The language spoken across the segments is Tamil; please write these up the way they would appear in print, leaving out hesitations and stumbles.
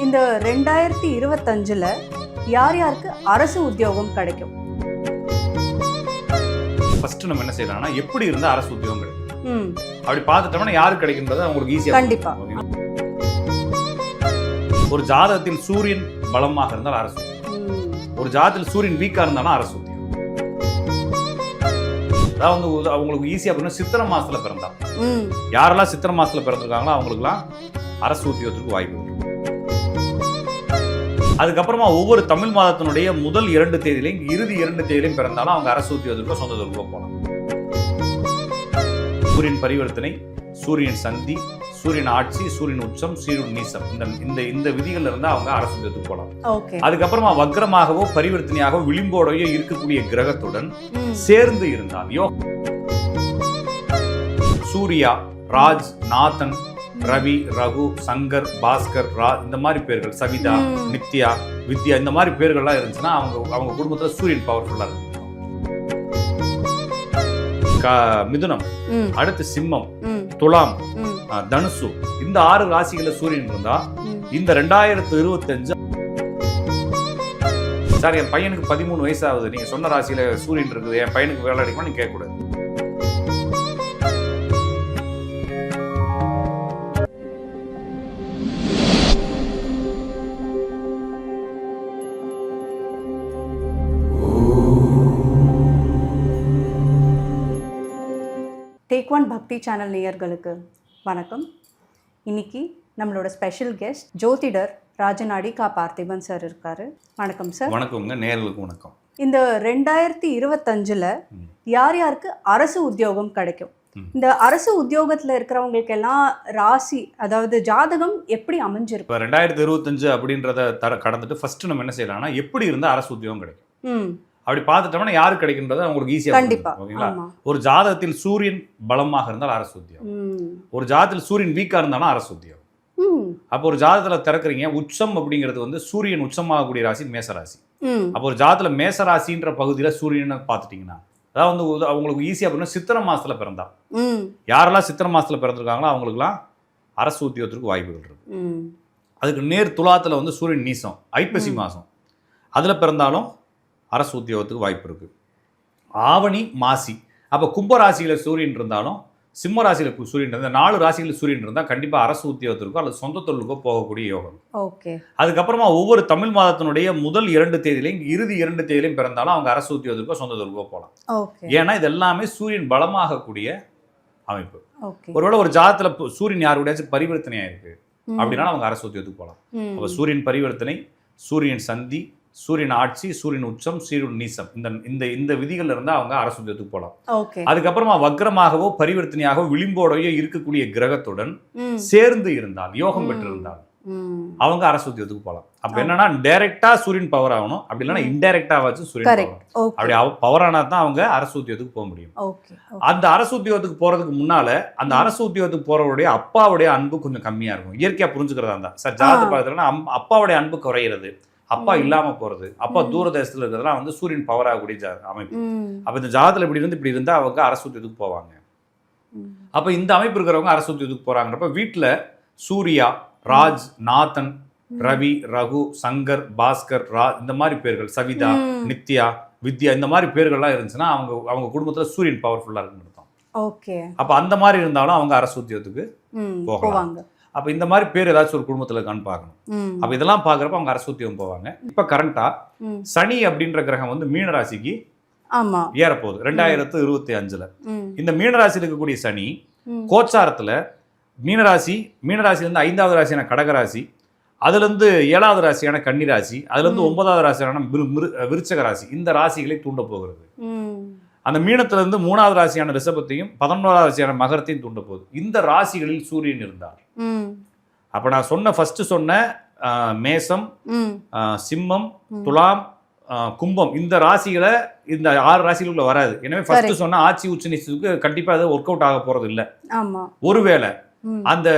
இந்த 2025ல யார் யாருக்கு அரசு உத்தியோகம் கிடைக்கும்? ஃபர்ஸ்ட் நம்ம என்ன செய்யலாம்னா எப்படி இருந்தா அரசு உத்தியோகம் கிடைக்கும் அப்படி பார்த்துட்டோம்னா யாருக்கு கிடைக்கும்ன்றது அவங்களுக்கு ஈஸியா கண்டிப்பா. ஒரு ஜாதகத்தில் சூரியன் பலமாக இருந்தால் அரசு, ஒரு ஜாதகத்தில் சூரியன் வீக்கா இருந்தாலும் அரசு உத்தியோகம். அதாவது வந்து அவங்களுக்கு ஈஸியா அப்படின்னா சித்திரை மாசத்துல பிறந்தா யாரெல்லாம் சித்திரை மாசத்துல பிறந்திருக்காங்களோ அவங்களுக்குலாம் அரசு உத்தியோகத்துக்கு வாய்ப்பு இருக்கு. அதுக்கப்புறமா ஒவ்வொரு தமிழ் மாதத்தினுடைய முதல் 2 தேதியிலையும் இறுதி 2 தேதியிலையும் பிறந்தாலும் அவங்க அரசு உத்தியோகத்துக்கு சொந்த தொழிலுக்கு போகலாம். சூரியன் பரிவர்த்தனை, சூரியன் சந்தி, சூரியன் ஆட்சி, சூரியன் உச்சம், சூரியன் நீசம், இந்த விதிகள் இருந்தா அவங்க அரசு உத்தியோகத்துக்கு போகலாம். அதுக்கப்புறமா வக்ரமாகவோ பரிவர்த்தனையாகவோ விளிம்போடையோ இருக்கக்கூடிய கிரகத்துடன் சேர்ந்து இருந்தால் சூர்யா, ராஜ், நாதன், ரவி, ரகு, சங்கர், பாஸ்கர், இந்த மாதிரி பேர்கள், சவிதா, நித்யா, வித்யா, இந்த மாதிரி பேர்கள்லாம் இருந்துச்சுன்னா அவங்க குடும்பத்துல சூரியன் பவர்ஃபுல்லா இருக்கும். மிதுனம், அடுத்து சிம்மம், துலாம், தனுசு, இந்த 6 ராசிகள சூரியன் இருந்தா இந்த 2025 சார் என் பையனுக்கு 13 வயசு ஆகுது, நீங்க சொன்ன ராசியில சூரியன் இருக்குது, என் பையனுக்கு வேலை அடிக்குமா நீங்க கேட்க கூடாது. டேக் ஒன் பக்தி சேனல் நேயர்களுக்கு வணக்கம். இன்னைக்கு நம்மளோட ஸ்பெஷல் கெஸ்ட் ஜோதிடர் ராஜநாடி கா பார்த்திபன் சார் இருக்காரு. வணக்கம் சார். வணக்கம்ங்க, நேயர்களுக்கு வணக்கம். இந்த 2025ல யார் யாருக்கு அரசு உத்தியோகம் கிடைக்கும்? இந்த அரசு உத்தியோகத்துல இருக்கிறவங்களுக்கு எல்லாம் ராசி, அதாவது ஜாதகம் எப்படி அமைஞ்சிருக்கு? 2025 அப்படின்றத கடந்துட்டு ஃபர்ஸ்ட் நம்ம என்ன செய்யலாம்னா எப்படி இருந்தா அரசு உத்தியோகம் கிடைக்கும் அப்படி பார்த்துட்டோம்னா யாருக்கு கிடைக்கும்ன்றது அவங்களுக்கு ஈஸியா கண்டிப்பா. ஓகேங்களா? ஒரு ஜாதகத்தில் சூரியன் பலமாக இருந்தால் அரசு உத்தியோகம், ஒரு ஜாதகத்தில் சூரியன் வீக்கா இருந்தாலும் அரசு உத்தியோகம். அப்போ ஒரு ஜாதகத்துல திறக்கிறீங்க, உச்சம் அப்படிங்கிறது வந்து சூரியன் உச்சமாகக்கூடிய ராசி மேசராசி. அப்போ ஒரு ஜாதகத்துல மேசராசின்ற பகுதியில சூரியனை பார்த்துட்டீங்கன்னா அதாவது வந்து அவங்களுக்கு ஈஸியா அப்படின்னா சித்திரை மாசத்துல பிறந்தா யாரெல்லாம் சித்திரை மாசத்துல பிறந்திருக்காங்களோ அவங்களுக்குலாம் அரசு உத்தியோகத்திற்கு வாய்ப்புகள் இருக்கு. அதுக்கு நேர் துலாத்துல வந்து சூரியன் நீசம் ஐப்பசி மாசம் அதுல பிறந்தாலும் அரசு உத்தியோகத்துக்கு வாய்ப்பு இருக்கு. ஆவணி, மாசி, அப்போ கும்பராசியில சூரியன் இருந்தாலும் சிம்ம ராசியில சூரியன் இருந்தால் 4 ராசியில சூரியன் இருந்தால் கண்டிப்பா அரசு உத்தியோகத்திற்கோ அல்லது சொந்த தொழிலுக்கோ போகக்கூடிய யோகம். அதுக்கப்புறமா ஒவ்வொரு தமிழ் மாதத்தினுடைய முதல் 2 தேதியிலையும் இறுதி 2 தேதியிலையும் பிறந்தாலும் அவங்க அரசு உத்தியோகத்திற்கோ சொந்த தொழிலுக்கோ போகலாம். ஏன்னா இது எல்லாமே சூரியன் பலமாகக்கூடிய அமைப்பு. ஒருவேளை ஒரு ஜாதகத்துல சூரியன் யாருடையாச்சும் பரிவர்த்தனை ஆயிருக்கு அப்படின்னா அவங்க அரசு உத்தியோகத்துக்கு போகலாம். அப்போ சூரியன் பரிவர்த்தனை, சூரியன் சந்தி, சூரியன் ஆட்சி, சூரியன் உச்சம், சூரியன் நீசம், இந்த விதிகள் இருந்தா அவங்க அரசு உத்தியோகத்துக்கு போகலாம். அதுக்கப்புறமா வக்ரமாகவோ பரிவர்த்தனையாகவோ விளிம்போடையோ இருக்கக்கூடிய கிரகத்துடன் சேர்ந்து இருந்தால் யோகம் பெற்று இருந்தால் அவங்க அரசு உத்தியோகத்துக்கு போகலாம். அப்ப என்னன்னா டைரக்டா சூரியன் பவர் ஆகணும், அப்படி இல்லைன்னா இன்டைரக்டா வச்சு சூரியன் அப்படி பவர் ஆனா தான் அவங்க அரசு உத்தியோகத்துக்கு போக முடியும். அந்த அரசு உத்தியோகத்துக்கு போறதுக்கு முன்னால அந்த அரசு உத்தியோகத்துக்கு போறவருடைய அப்பாவுடைய அன்பு கொஞ்சம் கம்மியா இருக்கும். இயற்கையா புரிஞ்சுக்கிறதா இருந்தா சார் ஜாதகத்தை பார்த்துட்டோம்னா அப்பாவுடைய அன்பு குறையிறது, அப்பா இல்லாம போறது, அப்பா தூரதேசத்துல இருக்கிறதுலாம் வந்து சூரியன் பவர் ஆகக்கூடிய அமைப்பு. அப்ப இந்த ஜாதகத்துல இப்படி இருந்தா அவங்க அரசு உத்தியோகத்துக்கு போவாங்க. அப்ப இந்த அமைப்பு இருக்கிறவங்க அரசு உத்தியோகத்துக்கு போறாங்கிறப்ப வீட்டுல சூர்யா, ராஜ், நாதன், ரவி, ரகு, சங்கர், பாஸ்கர், இந்த மாதிரி பேர்கள், சவிதா, நித்யா, வித்யா, இந்த மாதிரி பேர்கள்லாம் இருந்துச்சுன்னா அவங்க குடும்பத்துல சூரியன் பவர்ஃபுல்லா இருக்குன்னு அர்த்தம். அப்ப அந்த மாதிரி இருந்தாலும் அவங்க அரசு உத்தியோகத்துக்கு போவாங்க. அப்ப இந்த மாதிரி பேர் ஏதாச்சும் ஒரு குடும்பத்துல இருக்கான்னு பார்க்கணும். அப்ப இதெல்லாம் பாக்குறப்ப அவங்க அரசு உத்தியோகம் போவாங்க. இப்ப கரண்டா சனி அப்படின்ற கிரகம் வந்து மீனராசிக்கு ஏறப்போகுது 2025ல. இந்த மீனராசியில் இருக்கக்கூடிய சனி கோச்சாரத்துல மீனராசில இருந்து 5வது ராசியான கடகராசி, அதுல இருந்து 7வது ராசியான கன்னிராசி, அதுல இருந்து 9வது ராசியான விருச்சக ராசி, இந்த ராசிகளை தூண்ட போகிறது. அந்த மீனத்துல இருந்து 3வது ராசியான ரிஷபத்தையும் 11வது ராசியான மகரத்தையும் தூண்ட போகுது. இந்த ராசிகளில் சூரியன் இருந்தார். அப்ப நான் சொன்ன மேசம், சிம்மம், துலாம், கும்பம், இந்த ராசிகளை இந்த 6 ராசிகளுக்குள்ள வராது. எனவே ஃபர்ஸ்ட் சொன்ன ஆட்சி உச்ச நீச்சத்துக்கு கண்டிப்பா அது ஒர்க் அவுட் ஆக போறது இல்லை. ஒருவேளை அந்த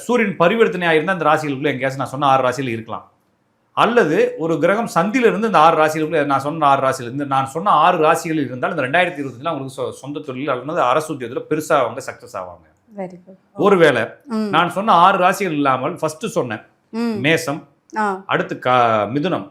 சூரியன் பரிவர்த்தனை ஆயிருந்தா அந்த ராசிகளுக்குள்ள எங்கேயாச்சும் நான் சொன்ன 6 ராசிகள் இருக்கலாம். அல்லது ஒரு கிரகம் சந்தில இருந்து இந்த 6 ராசிகளுக்குள்ள நான் சொன்ன 6 ராசியில இருந்து நான் சொன்ன 6 ராசிகள் இருந்தால் இந்த 2025 அவங்களுக்கு சொந்த தொழில் அல்லது அரசு உத்தியோகத்துல பெருசா அவங்க சக்சஸ் ஆவாங்க. ஒருவேளை நான் சொன்ன 6 ராசிகள் இல்லாமல் ஃபர்ஸ்ட் சொன்னேன் மேசம், அடுத்து மிதுனம்,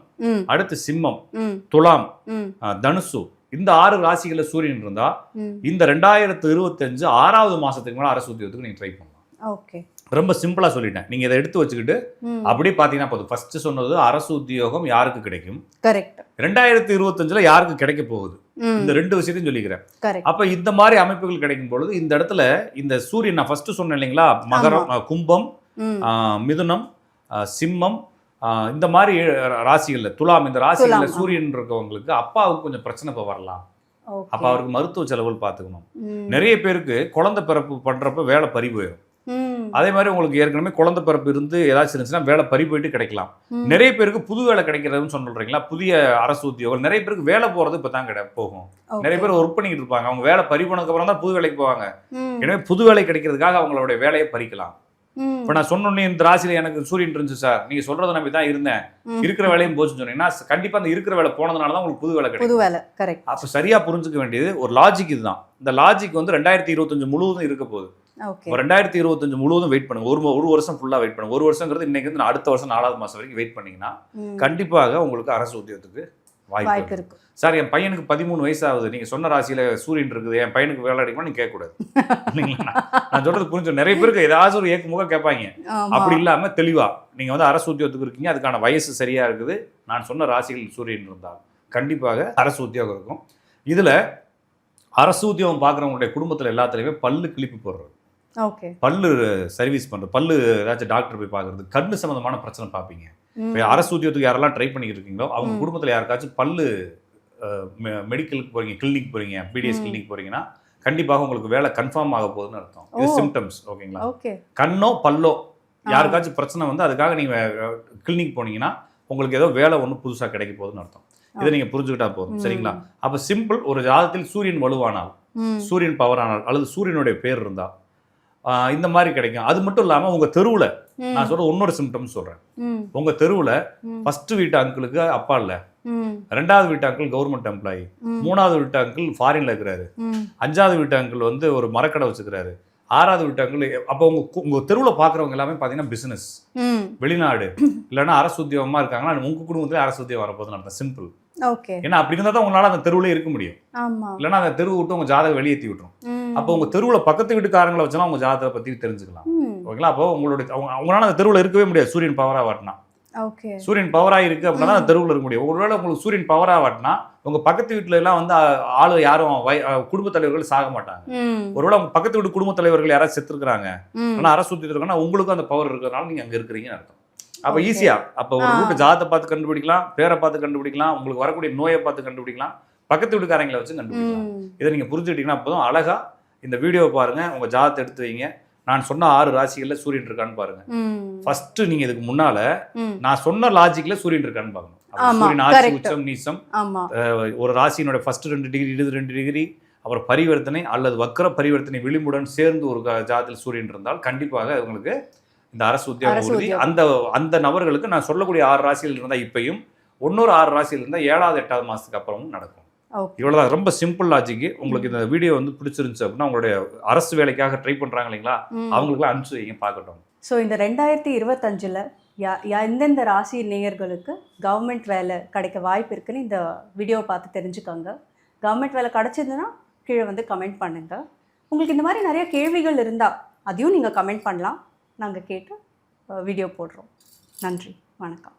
அடுத்து சிம்மம், ம், துலாம், ம், தனுசு, இந்த 6 ராசிகள்ல சூரியன் இருந்தா ம். இந்த 2025 6வது மாசத்துக்கு மேல அரசு உத்தியோகத்துக்கு நீங்க ட்ரை பண்ணலாம். ஓகே. ரொம்ப சிம்பிளா சொல்லிட்டேன். நீங்க இதை எடுத்து வச்சுக்கிட்டு ம். அப்படியே பாத்தீங்கன்னா போதும். ஃபர்ஸ்ட் சொன்னது அரசு உத்தியோகம் யாருக்கு கிடைக்கும், கரெக்ட். 2025ல யாருக்கு கிடைக்க போகுது, ம், இந்த 2 விஷயத்தையும் சொல்லிக்கிறேன். கரெக்ட். அப்ப இந்த மாதிரி அமைப்புகள் கிடைக்கும் பொழுது இந்த இடத்துல இந்த சூரியன் நான் ஃபர்ஸ்ட் சொன்னேன் இல்லைங்களா, மகரம், கும்பம், ம், மிதுனம், சிம்மம், இந்த மாதிரி ராசிகள்ல துலாம், இந்த ராசிகள்ல துலாம், சூரியன் இருக்கவங்களுக்கு அப்பாவுக்கு கொஞ்சம் பிரச்சனை இப்ப வரலாம். ஓகே. அப்ப அவருக்கு மருத்துவ செலவுகள் பார்த்துக்கணும். ம், நிறைய பேருக்கு குழந்தை பிறப்பு பண்றப்ப வேலை பறி போயிடும். ம், அதே மாதிரி உங்களுக்கு ஏற்கனவே குழந்தை பிறப்பு இருந்து ஏதாச்சும் இருந்துச்சுன்னா வேலை பறி போயிட்டு கிடைக்கலாம். ம். நிறைய பேருக்கு புது வேலை கிடைக்கிறதுன்னு சொல்றீங்களா, புதிய அரசு உத்தியோகம் நிறைய பேருக்கு வேலை போறது இப்பதான் போகும். ஓகே. நிறைய பேர் ஒர்க் பண்ணிக்கிட்டு இருப்பாங்க, அவங்க வேலை பறி போனதுக்கு அப்புறம் தான் புது வேலைக்கு போவாங்க. ம், எனவே புது வேலை கிடைக்கிறதுக்காக அவங்களுடைய வேலையை பறிக்கலாம். ம், இப்ப நான் சொன்னோன்னே இந்த ராசியில எனக்கு சூரியன் இருந்துச்சு சார், நீங்க சொல்றதை நம்பி தான் இருந்தேன், ம். இருக்கிற வேலையும் போச்சுன்னு சொன்னீங்கன்னா கண்டிப்பா அந்த இருக்கிற வேலை போனதுனால தான் உங்களுக்கு புது வேலை புது கிடைக்கும். வேலை. கரெக்ட். அப்ப சரியா புரிஞ்சுக்க வேண்டியது ஒரு லாஜிக் இதுதான். இந்த லாஜிக் வந்து 2025 முழுவதும் இருக்க போகுது. ஓகே. 2025 முழுவதும் வெயிட் பண்ணுங்க. ஒரு வருஷம் ஃபுல்லா வெயிட் பண்ணுங்க. ஒரு வருஷங்கிறது இன்னைக்கு வந்து அடுத்த வருஷம் 4வது மாசம் வரைக்கும் வெயிட் பண்ணீங்கன்னா ம். கண்டிப்பாக உங்களுக்கு அரசு உத்தியோகத்துக்கு வாய்ப்பு வாய்ப்பு இருக்கு. இருக்கு. சார் என் பையனுக்கு 13 வயசு ஆகுது, நீங்க சொன்ன ராசியில சூரியன் இருக்குது, என் பையனுக்கு வேலை அடிக்குமா நீங்க கேட்கக்கூடாது. இல்லைங்களா, நான் சொல்றது புரிஞ்சு. நிறைய பேருக்கு ஏதாச்சும் ஒரு ஏக்கமுக கேட்பாங்க. ஆமா. அப்படி இல்லாம தெளிவா நீங்க வந்து அரசு உத்தியோகத்துக்கு இருக்கீங்க, அதுக்கான வயசு சரியா இருக்குது, நான் சொன்ன ராசிகள் சூரியன் இருந்தால் கண்டிப்பாக அரசு உத்தியோகம் இருக்கும். இதுல அரசு உத்தியோகம் பார்க்குறவங்களுடைய குடும்பத்துல எல்லாத்துலயுமே பல்லு கிளிப்பு போடுறது, ஓகே. பல்லு சர்வீஸ் பண்றது, பல்லு ஏதாச்சும் டாக்டர் போய் பார்க்கறது, கண்ணு சம்பந்தமான பிரச்சனை பார்ப்பீங்க. ம், இப்போ அரசு உத்தியோகத்துக்கு யாரெல்லாம் ட்ரை பண்ணிக்கிட்டு இருக்கீங்களோ அவங்க ம். குடும்பத்துல யாருக்காச்சும் பல்லு மெடிக்கலுக்கு போறீங்க, கிளினிக் போறீங்க, பிடிஎஸ் ம். கிளினிக் போறீங்கன்னா கண்டிப்பாக உங்களுக்கு வேலை கன்ஃபார்ம் ஆக போகுதுன்னு அர்த்தம். இது ஓ. சிம்டம்ஸ். ஓகேங்களா, ஓகே. கண்ணோ பல்லோ ஆ. யாருக்காச்சும் பிரச்சனை வந்து அதுக்காக நீங்க கிளினிக் போனீங்கன்னா உங்களுக்கு ஏதோ வேலை ஒன்று புதுசா கிடைக்க போகுதுன்னு அர்த்தம். இதை நீங்க புரிஞ்சுக்கிட்டா போதும். ம். சரிங்களா, அப்ப சிம்பிள். ஒரு ஜாதகத்தில் சூரியன் வலுவானால், ம், சூரியன் பவர் ஆனால், அல்லது சூரியனுடைய பேர் இருந்தா இந்த மாதிரி கிடைக்கும். அது மட்டும் இல்லாம உங்க தெருவுல ம், நான் சொல்ற இன்னொரு சிம்டம்ஸ் சொல்றேன். ம், உங்க தெருவுல ம், ஃபர்ஸ்ட் வீட்டு அங்கிளுக்கு அப்பா இல்ல, ம், 2வது வீட்டு அங்கிள் கவர்மெண்ட் எம்ப்ளாயி, ம், 3வது வீட்டு அங்கிள் ஃபாரின்ல இருக்கிறாரு, ம், 5வது வீட்டு அங்கிள் வந்து ஒரு மரக்கடை வச்சுக்கிறாரு, 6வது வீட்டு அங்கிள். அப்போ உங்க தெருவுல பாக்குறவங்க எல்லாமே பாத்தீங்கன்னா பிசினஸ், ம். வெளிநாடு, இல்லைன்னா அரசு உத்தியோகமா இருக்காங்கன்னா உங்க குடும்பத்துல அரசு உத்தியோகம் வரப்போகுதுன்னு அர்த்தம். சிம்பிள். ஓகே. ஏன்னா அப்படி இருந்தா தான் உங்களால அந்த தெருவுல இருக்க முடியும். ஆமா. இல்லைன்னா அந்த தெருவு விட்டு உங்க ஜாதகம் வெளியேற்றி விட்டுரும். ம், அப்போ உங்க தெருவுல பக்கத்து வீட்டுக்காரங்களை வச்சுலாம் உங்க ஜாதகத்தை பத்தி தெரிஞ்சுக்கலாம். ம். ஓகேங்களா, அப்போ உங்களால அந்த தெருவுல இருக்கவே முடியாது. சூரியன் பவரா வாட்டினா, ஓகே. சூரியன் பவரா இருக்கு அப்படின்னா அந்த தெருவுல இருக்க முடியும். ஒருவேளை உங்களுக்கு சூரியன் பவரா வாட்டினா உங்க பக்கத்து வீட்டுல எல்லாம் வந்து ஆளு யாரும் குடும்ப தலைவர்கள் சாக மாட்டாங்க. ம், ஒருவேளை உங்க பக்கத்து வீட்டு குடும்ப தலைவர்கள் யாராவது செத்துருக்காங்க, ம். ஆனா அரசு உத்தியோகம் இருக்குன்னா உங்களுக்கும் அந்த பவர் இருக்கிறதுனால நீங்க அங்க இருக்கிறீங்கன்னு அர்த்தம். அப்ப Okay. ஈஸியா அப்ப ஒரு ஆ. வீட்டு ஜாதத்தை பார்த்து கண்டுபிடிக்கலாம், பேரை பார்த்து கண்டுபிடிக்கலாம், உங்களுக்கு வரக்கூடிய நோயை பார்த்து கண்டுபிடிக்கலாம், பக்கத்து வீட்டுக்காரங்களை வச்சு கண்டுபிடிக்கலாம். ம். இதை நீங்க புரிஞ்சுக்கிட்டீங்கன்னா போதும். அழகா இந்த வீடியோவை பாருங்க, உங்க ஜாதத்தை எடுத்து வைங்க. நான் சொன்ன 6 ராசிகள்ல சூரியன் இருக்கான்னு பாருங்க. ம். ஃபர்ஸ்ட் நீங்க இதுக்கு முன்னால ம். நான் சொன்ன லாஜிக்ல சூரியன் இருக்கான்னு பார்க்கணும். அப்ப ஆமா, சூரியன் ஆட்சி, correct. உச்சம், நீசம், ஆமா. ஒரு ராசியினுடைய ஃபர்ஸ்ட் 2 டிகிரி, இது 2 டிகிரி, அப்புறம் பரிவர்த்தனை அல்லது வக்கர பரிவர்த்தனை விளிம்புடன் சேர்ந்து ஒரு ஜாதத்தில் சூரியன் இருந்தால் கண்டிப்பாக உங்களுக்கு இந்த அரசு உத்தியோகம் அரசு உறுதி. உத்தியோகம். அந்த நபர்களுக்கு நான் சொல்லக்கூடிய 6 ராசிகள் இருந்தால் இப்பயும், இன்னொரு 6 ராசியில் இருந்தால் 7வது 8வது மாசத்துக்கு அப்புறமும் நடக்கும். ஓகே. இவ்வளவுதான். ரொம்ப சிம்பிள் லாஜிக். உங்களுக்கு இந்த வீடியோ வந்து பிடிச்சிருந்துச்சு அப்படின்னா உங்களுடைய அரசு வேலைக்காக ட்ரை பண்றாங்க இல்லைங்களா, ம். அவங்களுக்குலாம் அனுப்பிச்சு வைங்க, பார்க்கட்டும். ஸோ இந்த 2025ல் எந்தெந்த ராசி நேயர்களுக்கு கவர்மெண்ட் வேலை கிடைக்க வாய்ப்பு இருக்குன்னு இந்த வீடியோவை பார்த்து தெரிஞ்சுக்கோங்க. கவர்மெண்ட் வேலை கிடைச்சதுன்னா கீழே வந்து கமெண்ட் பண்ணுங்க. உங்களுக்கு இந்த மாதிரி நிறைய கேள்விகள் இருந்தால் அதையும் நீங்கள் கமெண்ட் பண்ணலாம். நாங்கள் கேட்டு வீடியோ போடுறோம். நன்றி, வணக்கம்.